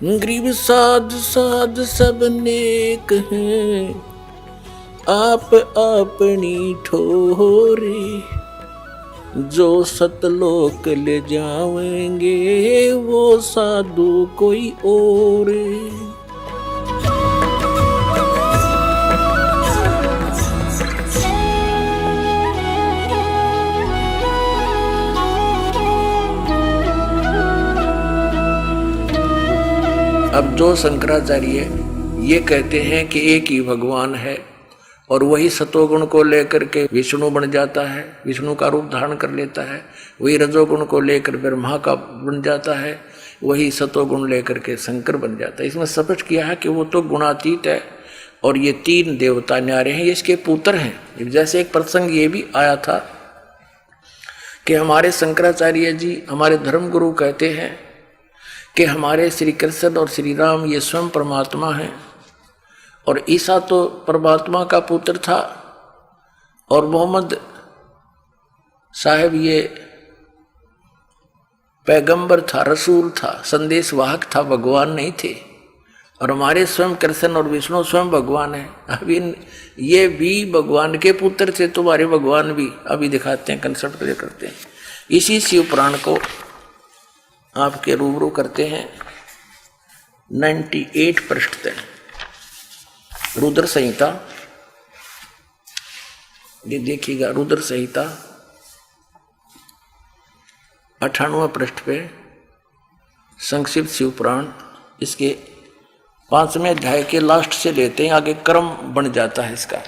Grieve साध साध सब नेक हैं, आप अपनी ठोरे। जो सतलोक ले जाएंगे वो साधु कोई और। अब जो शंकराचार्य ये कहते हैं कि एक ही भगवान है और वही सतोगुण को लेकर के विष्णु बन जाता है, विष्णु का रूप धारण कर लेता है, वही रजोगुण को लेकर ब्रह्मा का बन जाता है, वही सतोगुण लेकर के शंकर बन जाता है। इसमें स्पष्ट किया है कि वो तो गुणातीत है और ये तीन देवता न्यारे हैं, ये इसके पुत्र हैं। जैसे एक प्रसंग ये भी आया था कि हमारे शंकराचार्य जी हमारे धर्मगुरु कहते हैं कि हमारे श्री कृष्ण और श्री राम ये स्वयं परमात्मा हैं और ईसा तो परमात्मा का पुत्र था और मोहम्मद साहब ये पैगंबर था, रसूल था, संदेशवाहक था, भगवान नहीं थे। और हमारे स्वयं कृष्ण और विष्णु स्वयं भगवान है। अभी ये भी भगवान के पुत्र थे, तुम्हारे भगवान भी अभी दिखाते हैं, कंसेप्ट क्लियर करते हैं। इसी शिव पुराण को आपके रूबरू करते हैं 98 पृष्ठ तक, रुद्र संहिता। ये देखिएगा, रुद्र संहिता 98 पृष्ठ पे संक्षिप्त शिव पुराण, इसके 5वें अध्याय के लास्ट से लेते हैं, आगे क्रम बन जाता है इसका।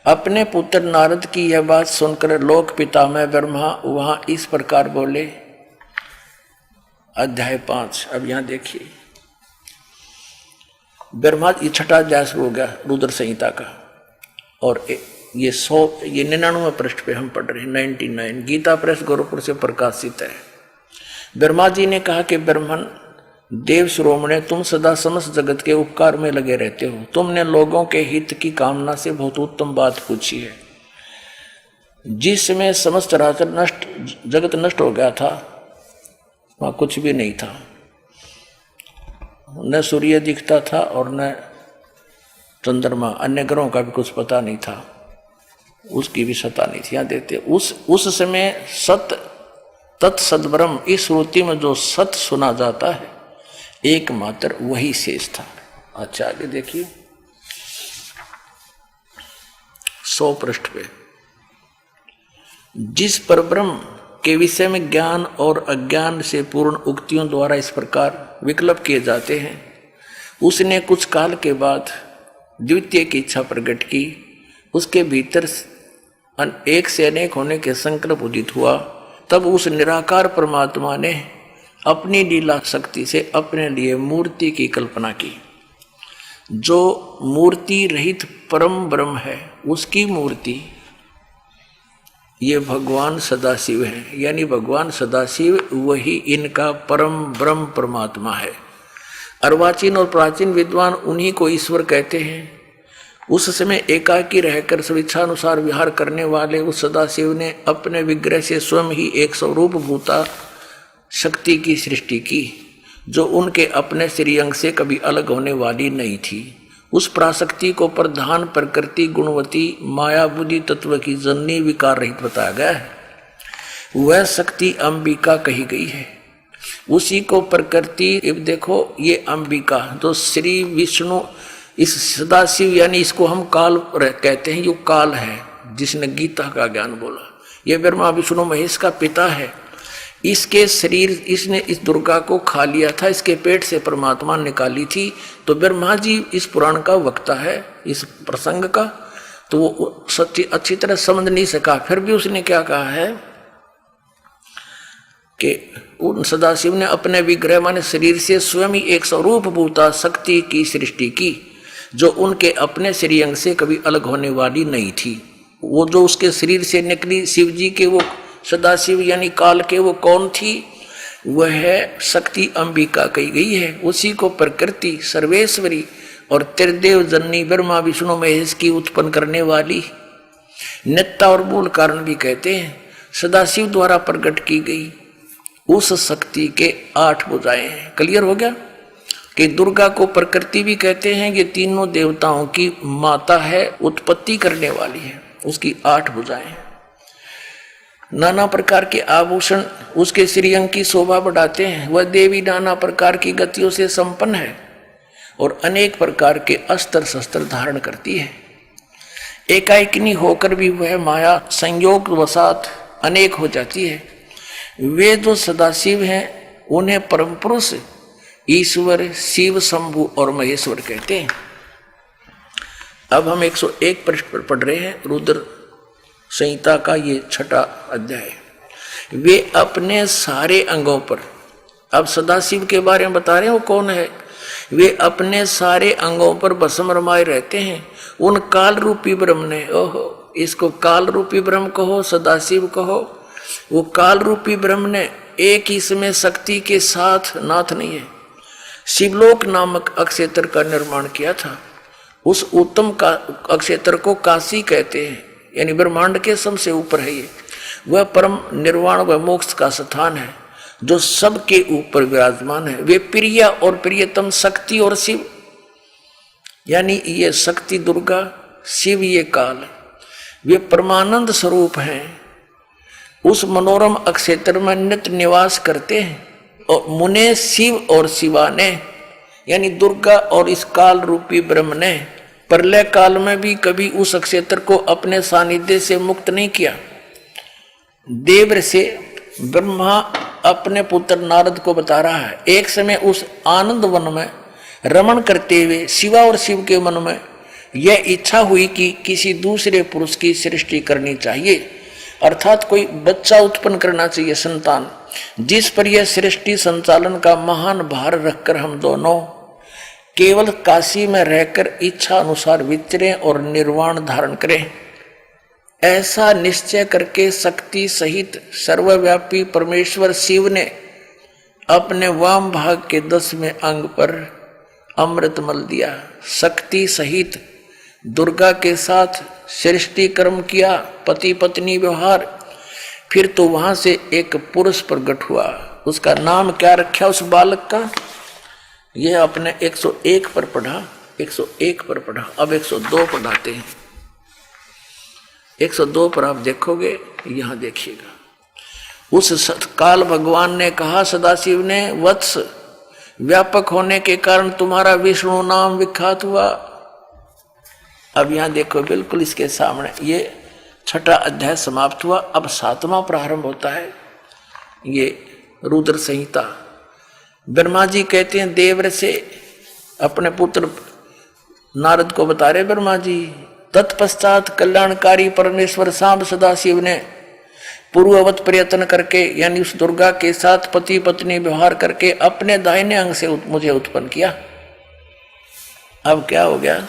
अपने पुत्र नारद की यह बात सुनकर लोक पितामह ब्रह्मा वहां इस प्रकार बोले। अध्याय 5, अब यहां देखिए, ब्रह्मा ये छठा अध्याय हो गया रुद्र संहिता का और ये 99 पृष्ठ पे हम पढ़ रहे हैं, 99। गीता प्रेस गोरखपुर से प्रकाशित है। ब्रह्मा जी ने कहा कि ब्राह्मण देव शिरोमणे, तुम सदा समस्त जगत के उपकार में लगे रहते हो। तुमने लोगों के हित की कामना से बहुत उत्तम बात पूछी है। जिसमें समस्त जगत नष्ट हो गया था वहाँ कुछ भी नहीं था, न सूर्य दिखता था और न चंद्रमा, अन्य ग्रहों का भी कुछ पता नहीं था, उसकी भी सत्ता नहीं थी। यहाँ देखते उस समय सत तत्सद्ब्रह्म, इस श्रुति में जो सत्य सुना जाता है एकमात्र वही शेष था। अच्छा आगे देखिए 100 पृष्ठ पे, जिस परब्रह्म के विषय में ज्ञान और अज्ञान से पूर्ण उक्तियों द्वारा इस प्रकार विकल्प किए जाते हैं, उसने कुछ काल के बाद द्वितीय की इच्छा प्रकट की। उसके भीतर एक से अनेक होने के संकल्प उदित हुआ। तब उस निराकार परमात्मा ने अपनी लीला शक्ति से अपने लिए मूर्ति की कल्पना की। जो मूर्ति रहित परम ब्रह्म है उसकी मूर्ति ये भगवान सदाशिव है, यानी भगवान सदाशिव वही इनका परम ब्रह्म परमात्मा है। अर्वाचीन और प्राचीन विद्वान उन्हीं को ईश्वर कहते हैं। उस समय एकाकी रहकर स्वेच्छानुसार विहार करने वाले उस सदाशिव ने अपने विग्रह से स्वयं ही एक स्वरूप भूता शक्ति की सृष्टि की, जो उनके अपने श्रीअंग से कभी अलग होने वाली नहीं थी। उस प्राशक्ति को प्रधान प्रकृति गुणवती माया बुद्धि तत्व की जननी विकार रहित बताया गया है। वह शक्ति अंबिका कही गई है। उसी को प्रकृति, देखो ये अंबिका जो श्री विष्णु, इस सदाशिव यानी इसको हम काल कहते हैं, ये काल है जिसने गीता का ज्ञान बोला। ये ब्रह्मा विष्णु महेश का पिता है। इसके शरीर, इसने इस दुर्गा को खा लिया था, इसके पेट से परमात्मा निकाली थी। तो ब्रह्मा जी इस पुराण का वक्ता है, इस प्रसंग का, तो वो सच्ची अच्छी तरह समझ नहीं सका। फिर भी उसने क्या कहा है कि उन सदाशिव ने अपने विग्रह माने शरीर से स्वयं ही एक स्वरूप भूता शक्ति की सृष्टि की, जो उनके अपने श्रीअंग से कभी अलग होने वाली नहीं थी। वो जो उसके शरीर से निकली शिव जी के, वो सदाशिव यानी काल के, वो कौन थी? वह शक्ति अंबिका कही गई है। उसी को प्रकृति सर्वेश्वरी और त्रिदेव जननी ब्रह्मा विष्णु महेश की उत्पन्न करने वाली नित्ता और मूल कारण भी कहते हैं। सदाशिव द्वारा प्रकट की गई उस शक्ति के 8 भुजाएं हैं। क्लियर हो गया? कि दुर्गा को प्रकृति भी कहते हैं। ये तीनों देवताओं की माता है, उत्पत्ति करने वाली है। उसकी 8 भुजाएं हैं, नाना प्रकार के आभूषण उसके श्रीअंग की शोभा बढ़ाते हैं। वह देवी नाना प्रकार की गतियों से संपन्न है और अनेक प्रकार के अस्त्र शस्त्र धारण करती है। एकाएकिनी होकर भी वह माया संयोग वसात अनेक हो जाती है। वे जो सदाशिव हैं उन्हें परम पुरुष ईश्वर, शिव, शंभु और महेश्वर कहते हैं। अब हम 101 पृष्ठ पर पढ़ रहे हैं, रुद्र संहिता का ये 6वां अध्याय। वे अपने सारे अंगों पर, अब सदाशिव के बारे में बता रहे हैं वो कौन है। वे अपने सारे अंगों पर भस्म रमाए रहते हैं। उन काल रूपी ब्रह्म ने, ओहो, इसको काल रूपी ब्रह्म कहो, सदाशिव कहो, वो काल रूपी ब्रह्म ने एक इसमें शक्ति के साथ नाथ नहीं है, शिवलोक नामक अक्षेत्र का निर्माण किया था। उस उत्तम का अक्षेत्र को काशी कहते हैं, यानी ब्रह्मांड के सबसे ऊपर है ये। वह परम निर्वाण व मोक्ष का स्थान है जो सबके ऊपर विराजमान है। वे प्रिय और प्रियतम शक्ति और शिव, यानी ये शक्ति दुर्गा, शिव ये काल, वे परमानंद स्वरूप हैं। उस मनोरम अक्षेत्र में नित्य निवास करते हैं। और मुने शिव और शिवा ने, यानी दुर्गा और इस काल रूपी ब्रह्म ने प्रलय काल में भी कभी उस अक्षेत्र को अपने सानिध्य से मुक्त नहीं किया। देव से ब्रह्मा अपने पुत्र नारद को बता रहा है, एक समय उस आनंद वन में रमण करते हुए शिवा और शिव के मन में यह इच्छा हुई कि किसी दूसरे पुरुष की सृष्टि करनी चाहिए, अर्थात कोई बच्चा उत्पन्न करना चाहिए, संतान, जिस पर यह सृष्टि संचालन का महान भार रखकर हम दोनों केवल काशी में रहकर इच्छा अनुसार विचरें और निर्वाण धारण करें। ऐसा निश्चय करके शक्ति सहित सर्वव्यापी परमेश्वर शिव ने अपने वाम भाग के 10वें अंग पर अमृत मल दिया। शक्ति सहित दुर्गा के साथ सृष्टि कर्म किया, पति पत्नी व्यवहार। फिर तो वहां से एक पुरुष प्रकट हुआ। उसका नाम क्या रखा उस बालक का, यह अपने 101 पर पढ़ा, 101 पर पढ़ा। अब 102 पढ़ाते हैं। 102 पर आप देखोगे, यहां देखिएगा। उस काल भगवान ने कहा सदाशिव ने, वत्स, व्यापक होने के कारण तुम्हारा विष्णु नाम विख्यात हुआ। अब यहां देखो, बिल्कुल इसके सामने ये 6वां अध्याय समाप्त हुआ। अब 7वां प्रारंभ होता है, ये रुद्र संहिता। ब्रह्मा जी कहते हैं देव से अपने पुत्र नारद को बता रहे ब्रह्मा जी, तत्पश्चात कल्याणकारी परमेश्वर सांब सदाशिव ने पूर्ववत प्रयत्न करके, यानी उस दुर्गा के साथ पति पत्नी व्यवहार करके अपने दाहिने अंग से मुझे उत्पन्न किया। अब क्या हो गया,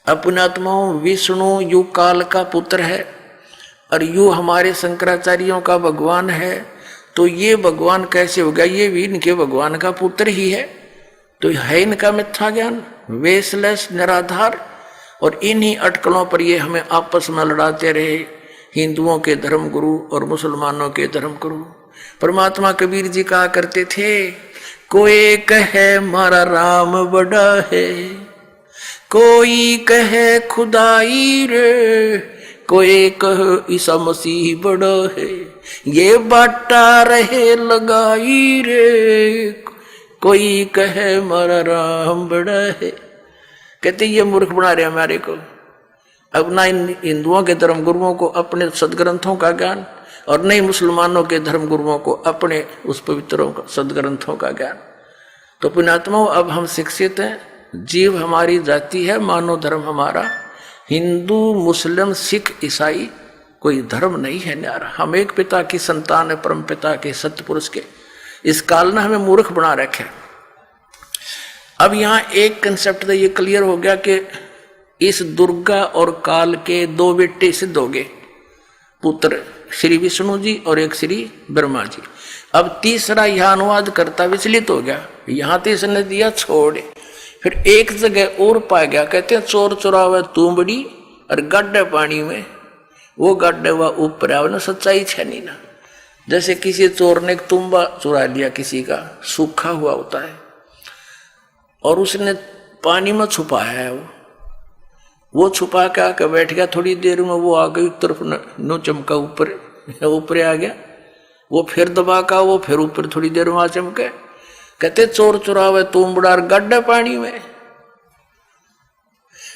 अपनात्मा विष्णु यु काल का पुत्र है और यु हमारे शंकराचार्यों का भगवान है, तो ये भगवान कैसे हो गया, ये भी इनके भगवान का पुत्र ही है। तो है इनका मिथ्या ज्ञान, वेशलेस, निराधार। और इन्हीं अटकलों पर ये हमें आपस में लड़ाते रहे, हिंदुओं के धर्म गुरु और मुसलमानों के धर्म गुरु। परमात्मा कबीर जी कहा करते थे, कोई कहे मारा राम बड़ा है, कोई कहे खुदाई रे, कोई कहे ईसा मसीह बड़ा है, ये बाटा रहे लगाई रे, कोई कहे मारा राम बड़ा है। कहते ये मूर्ख बना रहे हमारे को। अब ना इन हिंदुओं के धर्म गुरुओं को अपने सदग्रंथों का ज्ञान और नहीं मुसलमानों के धर्म गुरुओं को अपने उस पवित्रों का सदग्रंथों का ज्ञान। तो पुण्यात्माओं, अब हम शिक्षित हैं, जीव हमारी जाति है, मानव धर्म हमारा, हिंदू मुस्लिम सिख ईसाई कोई धर्म नहीं है न्यारा। हम एक पिता की संतान है, परम पिता के सत्य पुरुष के। इस काल ने हमें मूर्ख बना रखे। अब यहाँ एक कंसेप्ट तो ये क्लियर हो गया कि इस दुर्गा और काल के 2 बेटे सिद्ध हो गए, पुत्र श्री विष्णु जी और एक श्री ब्रह्मा जी। अब तीसरा यह अनुवाद करता विचलित हो गया, यहाँ तो इसने दिया छोड़। फिर एक जगह और पा गया, कहते हैं चोर चुरावे तूंबड़ी और गड्ढे पानी में, वो गड्ढे हुआ ऊपर आवे ना, सच्चाई छनी ना। जैसे किसी चोर ने एक तुम्बा चुरा लिया, किसी का सूखा हुआ होता है, और उसने पानी में छुपाया है, वो छुपा के आके बैठ गया, थोड़ी देर में वो आ गई तरफ नो चमका, ऊपर आ गया, वो फिर दबा का, वो फिर ऊपर थोड़ी देर में आ चमके। कहते चोर चुरावे तुम्बड़ा गड्ढा पानी में,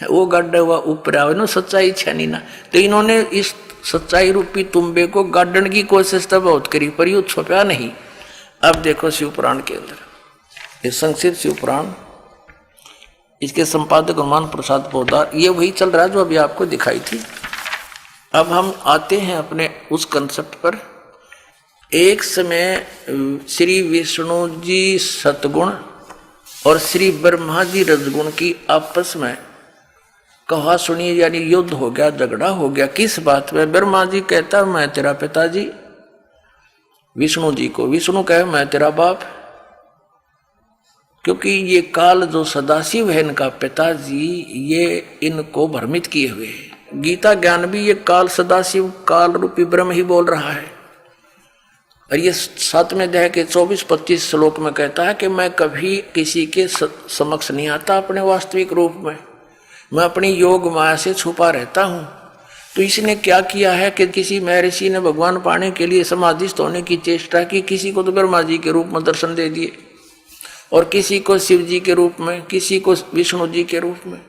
वो गड्ढा हुआ ऊपर आवे ना, सच्चाई छनी ना। तो इन्होंने इस सच्चाई रूपी तुम्बे को गाड़ने की कोशिश तो बहुत करी, पर यू छुपा नहीं। अब देखो शिव पुराण के अंदर, ये संक्षिप्त शिव पुराण, इसके संपादक हनुमान प्रसाद पोद्दार, ये वही चल रहा है जो अभी आपको दिखाई थी। अब हम आते हैं अपने उस कंसेप्ट पर। एक समय श्री विष्णु जी सतगुण और श्री ब्रह्मा जी रजगुण की आपस में कहा सुनिए, यानी युद्ध हो गया, झगड़ा हो गया। किस बात में? ब्रह्मा जी कहता मैं तेरा पिताजी विष्णु जी को, विष्णु कहे मैं तेरा बाप, क्योंकि ये काल जो सदाशिव है इनका पिताजी, ये इनको भ्रमित किए हुए है। गीता ज्ञान भी ये काल सदाशिव काल रूपी ब्रह्म ही बोल रहा है। और ये 7वें अध्याय के 24-25 श्लोक में कहता है कि मैं कभी किसी के समक्ष नहीं आता अपने वास्तविक रूप में, मैं अपनी योग माया से छुपा रहता हूं। तो इसने क्या किया है कि किसी महर्षि ने भगवान पाने के लिए समाधिस्थ होने की चेष्टा की, किसी को तो ब्रह्मा जी के रूप में दर्शन दे दिए, और किसी को शिव जी के रूप में, किसी को विष्णु जी के रूप में।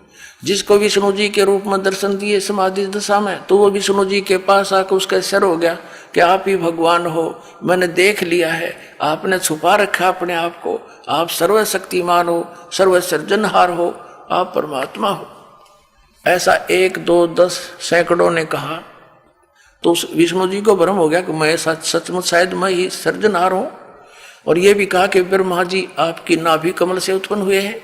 जिसको विष्णु जी के रूप में दर्शन दिए समाधि दशा में, तो वो विष्णु जी के पास आकर उसका सर हो गया कि आप ही भगवान हो, मैंने देख लिया है, आपने छुपा रखा अपने आप को, आप सर्वशक्तिमान हो, सर्वसृजनहार हो, आप परमात्मा हो। ऐसा 1, 2, 10 सैकड़ों ने कहा। तो उस विष्णु जी को भ्रम हो गया कि मैं सचमुच शायद मैं ही सृजनहार हूं। और ये भी कहा कि ब्रह्मा जी आपकी नाभि कमल से उत्पन्न हुए हैं।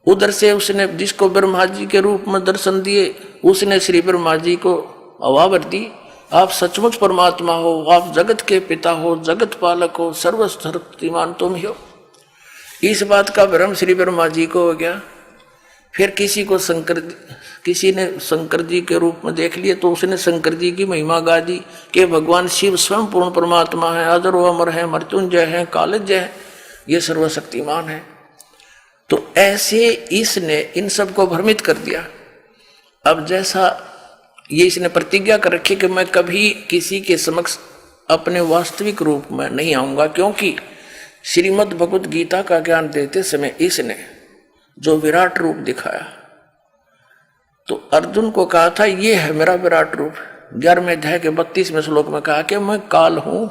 उधर से उसने जिसको ब्रह्मा जी के रूप में दर्शन दिए, उसने श्री ब्रह्मा जी को आवाज दी, आप सचमुच परमात्मा हो, आप जगत के पिता हो, जगत पालक हो, सर्वशक्तिमान तुम ही हो। इस बात का भ्रम श्री ब्रह्मा जी को हो गया। फिर किसी ने शंकर जी के रूप में देख लिए, तो उसने शंकर जी की महिमा गा दी कि भगवान शिव स्वयं पूर्ण परमात्मा है, अजर व अमर है, मृत्युंजय है, कालजय है, ये सर्वशक्तिमान है। तो ऐसे इसने इन सबको भ्रमित कर दिया। अब जैसा ये इसने प्रतिज्ञा कर रखी कि मैं कभी किसी के समक्ष अपने वास्तविक रूप में नहीं आऊंगा, क्योंकि श्रीमद् भगवत गीता का ज्ञान देते समय इसने जो विराट रूप दिखाया, तो अर्जुन को कहा था ये है मेरा विराट रूप। 11वें अध्याय के 32वें श्लोक में कहा कि मैं काल हूं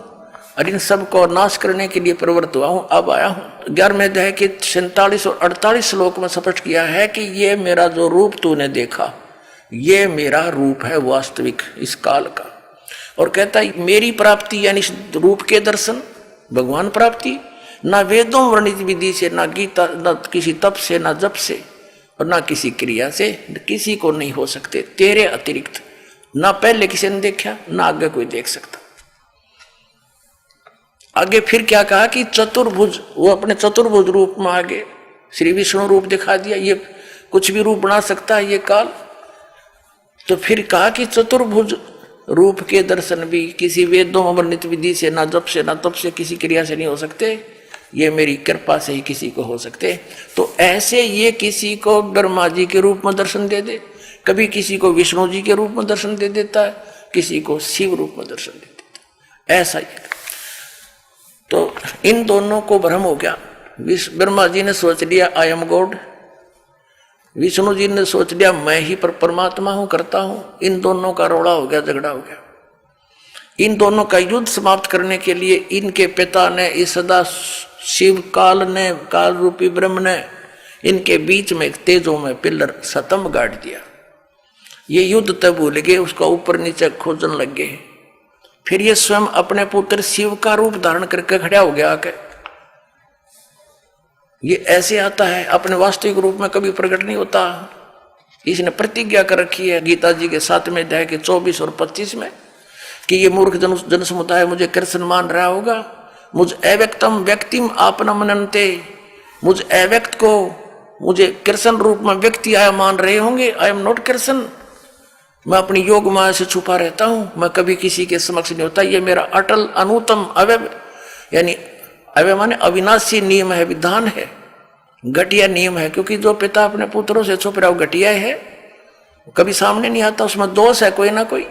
और इन सब को नाश करने के लिए प्रवृत्त हुआ हूं, अब आया हूं। 11वें अध्याय के 47 और 48 श्लोक में स्पष्ट किया है कि ये मेरा जो रूप तूने देखा, ये मेरा रूप है वास्तविक इस काल का। और कहता है मेरी प्राप्ति यानी इस रूप के दर्शन, भगवान प्राप्ति ना वेदों वर्णित विधि से, ना गीता, ना किसी तप से, ना जप से, और ना किसी क्रिया से, किसी को नहीं हो सकते तेरे अतिरिक्त। ना पहले किसी ने देखा, ना आगे कोई देख सकता। आगे फिर क्या कहा कि चतुर्भुज, वो अपने चतुर्भुज रूप में आगे श्री विष्णु रूप दिखा दिया, ये कुछ भी रूप बना सकता है ये काल। तो फिर कहा कि चतुर्भुज रूप के दर्शन भी किसी वेदों वर्णित विधि से, ना जप से, ना तप से, किसी क्रिया से नहीं हो सकते, ये मेरी कृपा से ही किसी को हो सकते। तो ऐसे ये किसी को ब्रह्मा जी के रूप में दर्शन दे दे, कभी किसी को विष्णु जी के रूप में दर्शन दे देता है, किसी को शिव रूप में दर्शन दे देता है, ऐसा ही। तो इन दोनों को भ्रम हो गया। ब्रह्मा जी ने सोच लिया I am God, Vishnu ji ने सोच लिया मैं ही परमात्मा हूं, करता हूं। इन दोनों का रोड़ा हो गया, झगड़ा हो गया। इन दोनों का युद्ध समाप्त करने के लिए इनके पिता ने, इस सदा शिव काल ने, काल रूपी ब्रह्म ने इनके बीच में एक तेजों में पिलर स्तंभ गाड़ दिया। ये युद्ध तब भूल गए, उसका ऊपर नीचे खोजने लग गए। फिर ये स्वयं अपने पुत्र शिव का रूप धारण करके खड़ा हो गया आके। ये ऐसे आता है, अपने वास्तविक रूप में कभी प्रकट नहीं होता। इसने प्रतिज्ञा कर रखी है गीता जी के 7वें अध्याय के 24 और 25 में कि ये मूर्ख जन समुदाय मुझे कृष्ण मान रहा होगा, मुझ अव्यक्तम व्यक्तिम आपना मनन्ते, मुझ अव्यक्त को मुझे कृष्ण रूप में व्यक्ति आया मान रहे होंगे। आई एम नॉट कृष्ण, मैं अपनी योग माया से छुपा रहता हूं, मैं कभी किसी के समक्ष नहीं होता। ये मेरा अटल अनुतम अवयव, यानी अवयव माने अविनाशी नियम है, विधान है, घटिया नियम है। क्योंकि जो पिता अपने पुत्रों से छुप रहा हो घटिया है, कभी सामने नहीं आता, उसमें दोष है कोई ना कोई।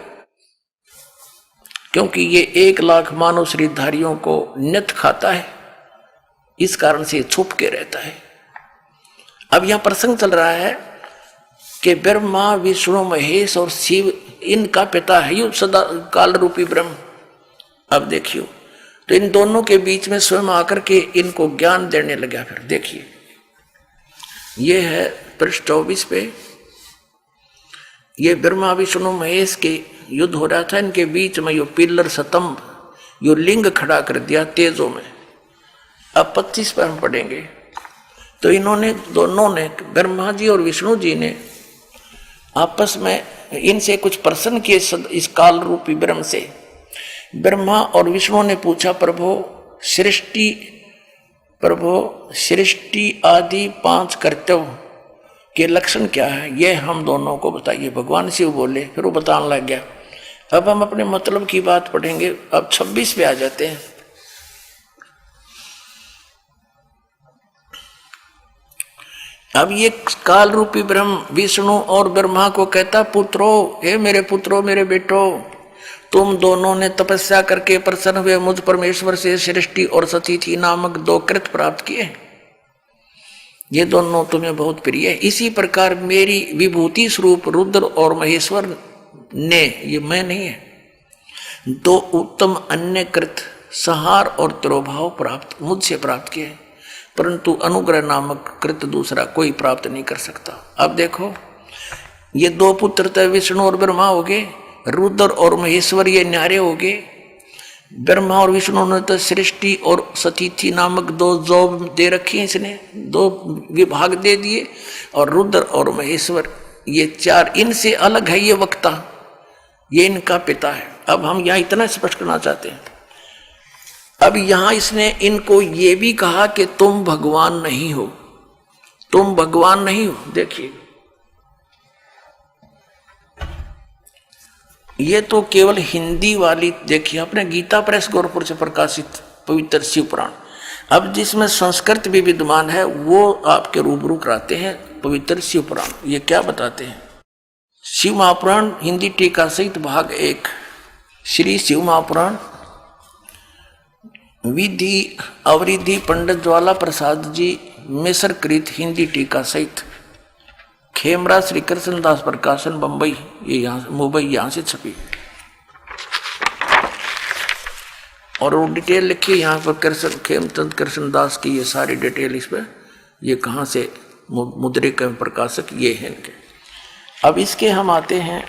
क्योंकि ये 1 लाख मानव शरीरधारियों को नित खाता है, इस कारण से छुप के रहता है। अब यहां प्रसंग चल रहा है कि ब्रह्मा विष्णु महेश और शिव इनका पिता है यु सदा काल रूपी ब्रह्म। अब देखियो, तो इन दोनों के बीच में स्वयं आकर के इनको ज्ञान देने लगा। फिर देखिए, ये है पृष्ठ 24 पे, ये ब्रह्मा विष्णु महेश के युद्ध हो रहा था। इनके बीच में यो पिल्लर स्तंभ, यो लिंग खड़ा कर दिया तेजों में। अब 25 पर हम पढ़ेंगे। तो इन्होंने दोनों ने, ब्रह्मा जी और विष्णु जी ने आपस में इनसे कुछ प्रश्न किए इस काल रूपी ब्रह्म से। ब्रह्मा और विष्णु ने पूछा, प्रभु सृष्टि आदि 5 कर्तव्य के लक्षण क्या है, ये हम दोनों को बताइए। भगवान शिव बोले, फिर वो बताने लग गया। अब हम अपने मतलब की बात पढ़ेंगे। अब 26 पे आ जाते हैं। अब ये काल रूपी ब्रह्म विष्णु और ब्रह्मा को कहता, पुत्रो, हे मेरे पुत्रों, मेरे बेटो, तुम दोनों ने तपस्या करके प्रसन्न हुए मुझ परमेश्वर से सृष्टि और सतीथि नामक 2 कृत प्राप्त किए। ये दोनों तुम्हें बहुत प्रिय है। इसी प्रकार मेरी विभूति स्वरूप रुद्र और महेश्वर ने, ये मैं नहीं है, 2 उत्तम अन्य कृत संहार और तिरोभाव प्राप्त मुझसे प्राप्त किए, परंतु अनुग्रह नामक कृत दूसरा कोई प्राप्त नहीं कर सकता। अब देखो, ये 2 पुत्र थे, विष्णु और ब्रह्मा हो गए, रुद्र और महेश्वर ये न्यारे हो गए। ब्रह्मा और विष्णु ने तो सृष्टि और सतीथि नामक 2 जॉब दे रखी है, इसने 2 विभाग दे दिए। और रुद्र और महेश्वर ये 4 इनसे अलग है, ये वक्ता, ये इनका पिता है। अब हम यहाँ इतना स्पष्ट करना चाहते हैं। अब यहां इसने इनको ये भी कहा कि तुम भगवान नहीं हो, तुम भगवान नहीं हो। देखिए, ये तो केवल हिंदी वाली, देखिए अपने गीता प्रेस गोरखपुर से प्रकाशित पवित्र शिव पुराण। अब जिसमें संस्कृत भी विद्यमान है वो आपके रूबरू कराते हैं पवित्र शिव पुराण। ये क्या बताते हैं? शिव महापुराण हिंदी टीका सहित भाग 1, श्री शिव महापुराण विधि अवरिधि पंडित ज्वाला प्रसाद जी मिस्र कृत हिंदी टीका सहित, खेमरा श्री कृष्णदास प्रकाशन बंबई, ये यहाँ मुंबई यहाँ से छपी। और वो डिटेल लिखी यहाँ पर खेमचंद कृष्णदास की, ये सारी डिटेल इस पर, ये कहाँ से मुद्रिक प्रकाशक ये हैं इनके। अब इसके हम आते हैं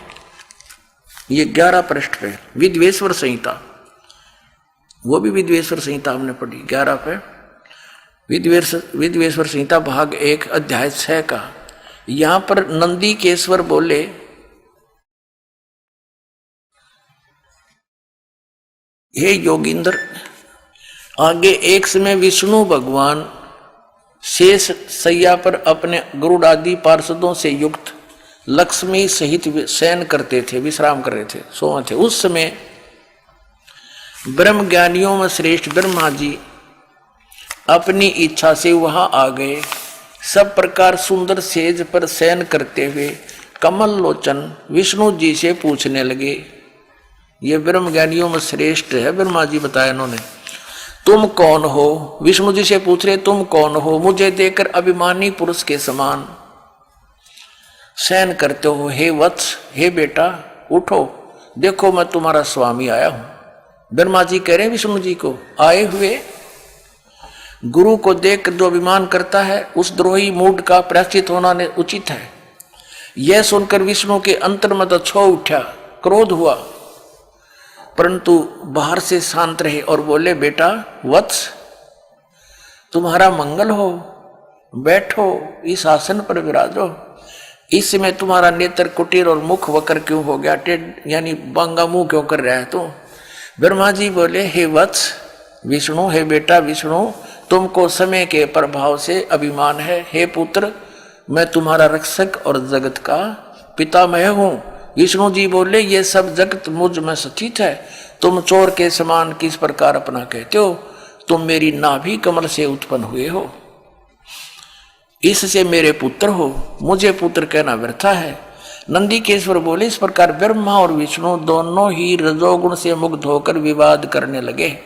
ये 11 पृष्ठ पे, विद्वेश्वर संहिता, वो भी विद्वेश्वर संहिता हमने पढ़ी 11 पे। विद्वेश्वर संहिता भाग 1 अध्याय 6 का। यहां पर नंदीकेश्वर बोले, हे योगिंद्र, आगे एक समय विष्णु भगवान शेष सैया पर अपने गरुड़ आदि पार्षदों से युक्त लक्ष्मी सहित शयन करते थे, विश्राम कर रहे थे, सोए थे। उस समय ब्रह्म ज्ञानियों में श्रेष्ठ ब्रह्मा जी अपनी इच्छा से वहां आ गए। सब प्रकार सुंदर सेज पर शयन करते हुए कमल लोचन विष्णु जी से पूछने लगे। ये ब्रह्म ज्ञानियों में श्रेष्ठ है, ब्रह्मा जी बताया इन्होंने। तुम कौन हो? विष्णु जी से पूछ रहे, तुम कौन हो? मुझे देखकर अभिमानी पुरुष के समान शयन करते हो। हे वत्स, हे बेटा, उठो, देखो मैं तुम्हारा स्वामी आया हूं। ब्रह्मा जी कह रहे हैं विष्णु जी को, आए हुए गुरु को देख जो अभिमान करता है उस द्रोही मूड का प्रायश्चित होना उचित है। यह सुनकर विष्णु के अंतर में तो छो उठा, क्रोध हुआ, परंतु बाहर से शांत रहे और बोले, बेटा वत्स, तुम्हारा मंगल हो, बैठो, इस आसन पर विराजो। इस समय तुम्हारा नेत्र कुटीर और मुख वक्र क्यों हो गया? यानी बांगा मुंह क्यों कर रहा है तू? ब्रह्मा जी बोले, हे वत्स विष्णु, हे बेटा विष्णु, तुमको समय के प्रभाव से अभिमान है। हे पुत्र, मैं तुम्हारा रक्षक और जगत का पितामह हूं। विष्णु जी बोले ये सब जगत मुझ में स्थित है, तुम चोर के समान किस प्रकार अपना कहते हो? तुम मेरी नाभि कमल से उत्पन्न हुए हो, इससे मेरे पुत्र हो, मुझे पुत्र कहना व्यर्थ है। नंदीकेश्वर बोले इस प्रकार ब्रह्मा और विष्णु दोनों ही रजोगुण से मुक्त होकर विवाद करने लगे।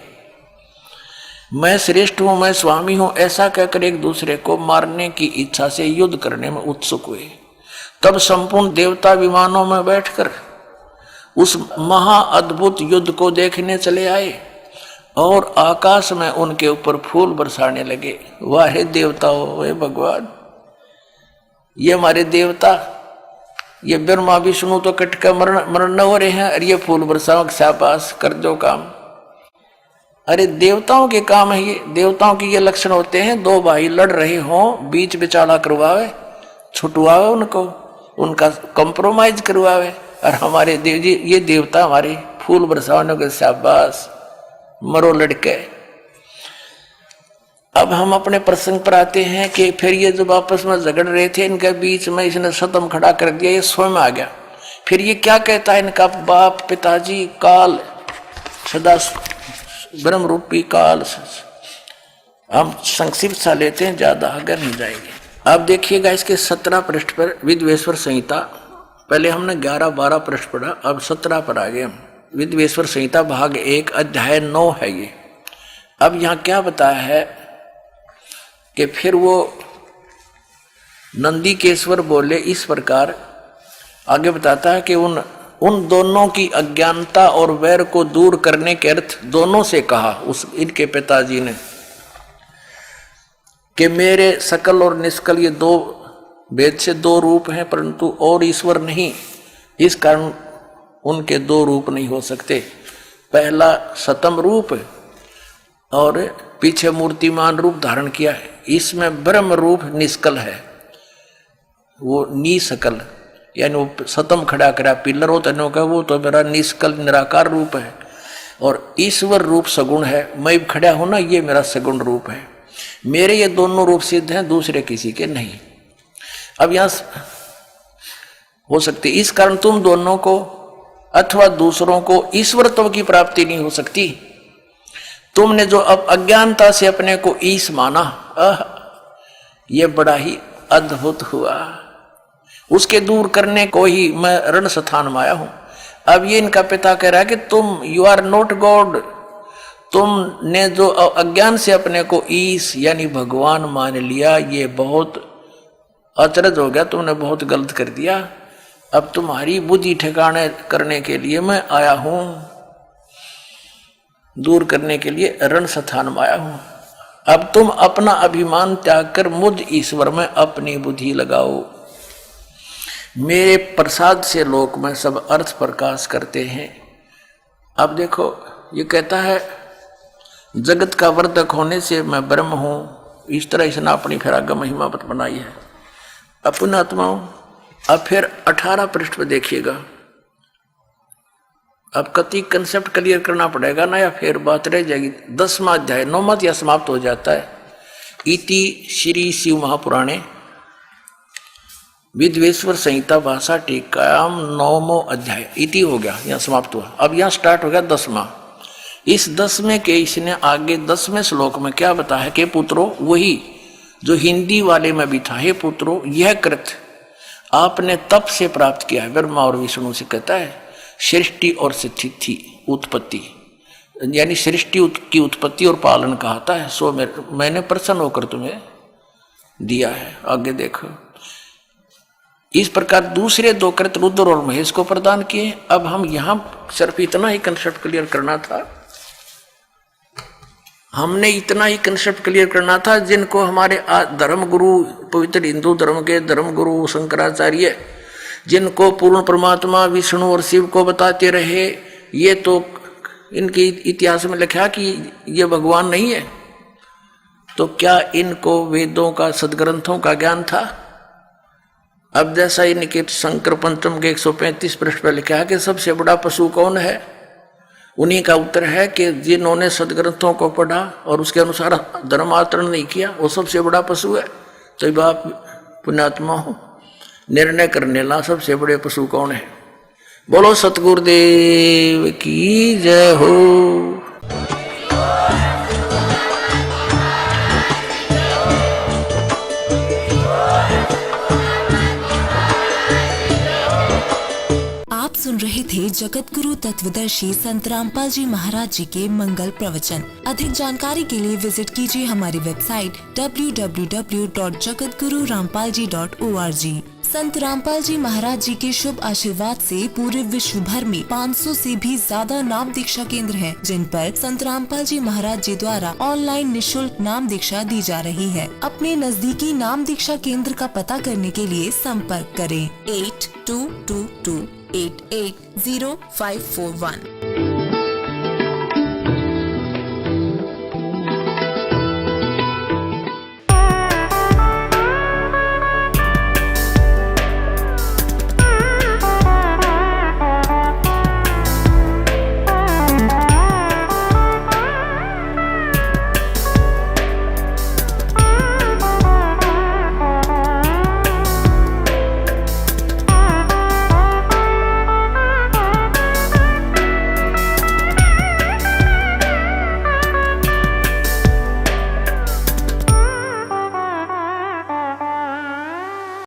मैं श्रेष्ठ हूं, मैं स्वामी हूं, ऐसा कहकर एक दूसरे को मारने की इच्छा से युद्ध करने में उत्सुक हुए। तब संपूर्ण देवता विमानों में बैठकर उस महा अद्भुत युद्ध को देखने चले आए और आकाश में उनके ऊपर फूल बरसाने लगे। वाहे देवताओं, हे भगवान, ये हमारे देवता, ये ब्रह्मा विष्णु तो कट का मरण हो रहे हैं और ये फूल बरसाओ, शाबाश कर दो काम। अरे देवताओं के काम है ये, देवताओं के ये लक्षण होते हैं। दो भाई लड़ रहे हों, बीच बिचाला करवावे, छुटवावे उनको, उनका कंप्रोमाइज करवावे। और हमारे देव जी, ये देवता हमारे फूल बरसाने के, शाबाश मरो लड़के। अब हम अपने प्रसंग पर आते हैं कि फिर ये जब आपस में झगड़ रहे थे, इनके बीच में इसने सतम खड़ा कर दिया, ये स्वयं आ गया। फिर ये क्या कहता है, इनका बाप पिताजी काल, सदा ब्रह्म रूपी काल। हम संक्षिप्त सा लेते हैं, ज्यादा आगे नहीं जाएंगे। अब देखिएगा इसके 17 पृष्ठ पर विद्वेश्वर संहिता, पहले हमने 11-12 पृष्ठ पढ़ा, अब 17 पर आ गए हम। विद्वेश्वर संहिता भाग 1 अध्याय 9 है ये। अब यहाँ क्या बताया है कि फिर वो नंदीकेश्वर बोले इस प्रकार, आगे बताता है कि उन दोनों की अज्ञानता और वैर को दूर करने के अर्थ दोनों से कहा उस इनके पिताजी ने कि मेरे सकल और निष्कल ये दो भेद से दो रूप हैं, परंतु और ईश्वर नहीं, इस कारण उनके दो रूप नहीं हो सकते। पहला सतम रूप और पीछे मूर्तिमान रूप धारण किया है, इसमें ब्रह्म रूप निष्कल है, वो निसकल, यानी वो सतम खड़ा करा पिलर हो तनों का, वो तो मेरा निष्कल निराकार रूप है। और ईश्वर रूप सगुण है, मैं खड़ा हूं ना, ये मेरा सगुण रूप है। मेरे ये दोनों रूप सिद्ध हैं, दूसरे किसी के नहीं। अब यहां हो सकती, इस कारण तुम दोनों को अथवा दूसरों को ईश्वरत्व की प्राप्ति नहीं हो सकती। तुमने जो अब अज्ञानता से अपने को ईश माना, ये बड़ा ही अद्भुत हुआ। उसके दूर करने को ही मैं रण स्थान में आया हूं। अब ये इनका पिता कह रहा है कि तुम यू आर नॉट गॉड, तुमने जो अज्ञान से अपने को ईश यानी भगवान मान लिया, ये बहुत अचरज हो गया, तुमने बहुत गलत कर दिया। अब तुम्हारी बुद्धि ठिकाने करने के लिए मैं आया हूं, दूर करने के लिए रण स्थान में आया हूं। अब तुम अपना अभिमान त्याग कर मुझ ईश्वर में अपनी बुद्धि लगाओ। मेरे प्रसाद से लोक में सब अर्थ प्रकाश करते हैं। अब देखो ये कहता है जगत का वर्धक होने से मैं ब्रह्म हूं, इस तरह इसने अपनी फिर आगे महिमा बनाई है अपन आत्माओं। अब फिर 18 पृष्ठ पर देखिएगा। अब कति कंसेप्ट क्लियर करना पड़ेगा ना, या फिर बात रह जाएगी। 10वां अध्याय 9वां या समाप्त हो जाता है। इति श्री शिव महापुराणे विद्वेश्वर संहिता भाषा टीकायाम 9वां अध्याय इति हो गया, यहाँ समाप्त हुआ। अब यहाँ स्टार्ट हो गया 10वां। इस 10वें के इसने आगे 10वें श्लोक में क्या बताया है कि पुत्रों, वही जो हिंदी वाले में भी था, हे पुत्रों यह कृत आपने तप से प्राप्त किया है। ब्रह्मा और विष्णु से कहता है सृष्टि और स्थिति उत्पत्ति, यानी सृष्टि की उत्पत्ति और पालन कहता है, सो मैंने प्रसन्न होकर तुम्हें दिया है। आगे देखो, इस प्रकार दूसरे दो कृत रुद्र और महेश को प्रदान किए। अब हम यहां सिर्फ इतना ही कंसेप्ट क्लियर करना था, हमने इतना ही कंसेप्ट क्लियर करना था जिनको हमारे धर्म गुरु, पवित्र हिंदू धर्म के धर्म गुरु शंकराचार्य, जिनको पूर्ण परमात्मा विष्णु और शिव को बताते रहे, ये तो इनके इतिहास में लिखा कि ये भगवान नहीं है, तो क्या इनको वेदों का सदग्रंथों का ज्ञान था? अब जैसा इनके शंकर पंचम के 135 पृष्ठ पर लिखा है कि सबसे बड़ा पशु कौन है, उन्हीं का उत्तर है कि जिन्होंने सदग्रंथों को पढ़ा और उसके अनुसार धर्म आचरण नहीं किया, वो सबसे बड़ा पशु है। तो आप पुण्यात्मा हो, निर्णय करने ला सबसे बड़े पशु कौन है। बोलो सतगुरुदेव की जय हो। आप सुन रहे थे जगत गुरु तत्वदर्शी संत रामपाल जी महाराज जी के मंगल प्रवचन। अधिक जानकारी के लिए विजिट कीजिए हमारी वेबसाइट www.jagatgururampalji.org। संत रामपाल जी महाराज जी के शुभ आशीर्वाद से पूरे विश्व भर में 500 से भी ज्यादा नाम दीक्षा केंद्र हैं, जिन पर संत रामपाल जी महाराज जी द्वारा ऑनलाइन निशुल्क नाम दीक्षा दी जा रही है। अपने नजदीकी नाम दीक्षा केंद्र का पता करने के लिए संपर्क करें 8222880541।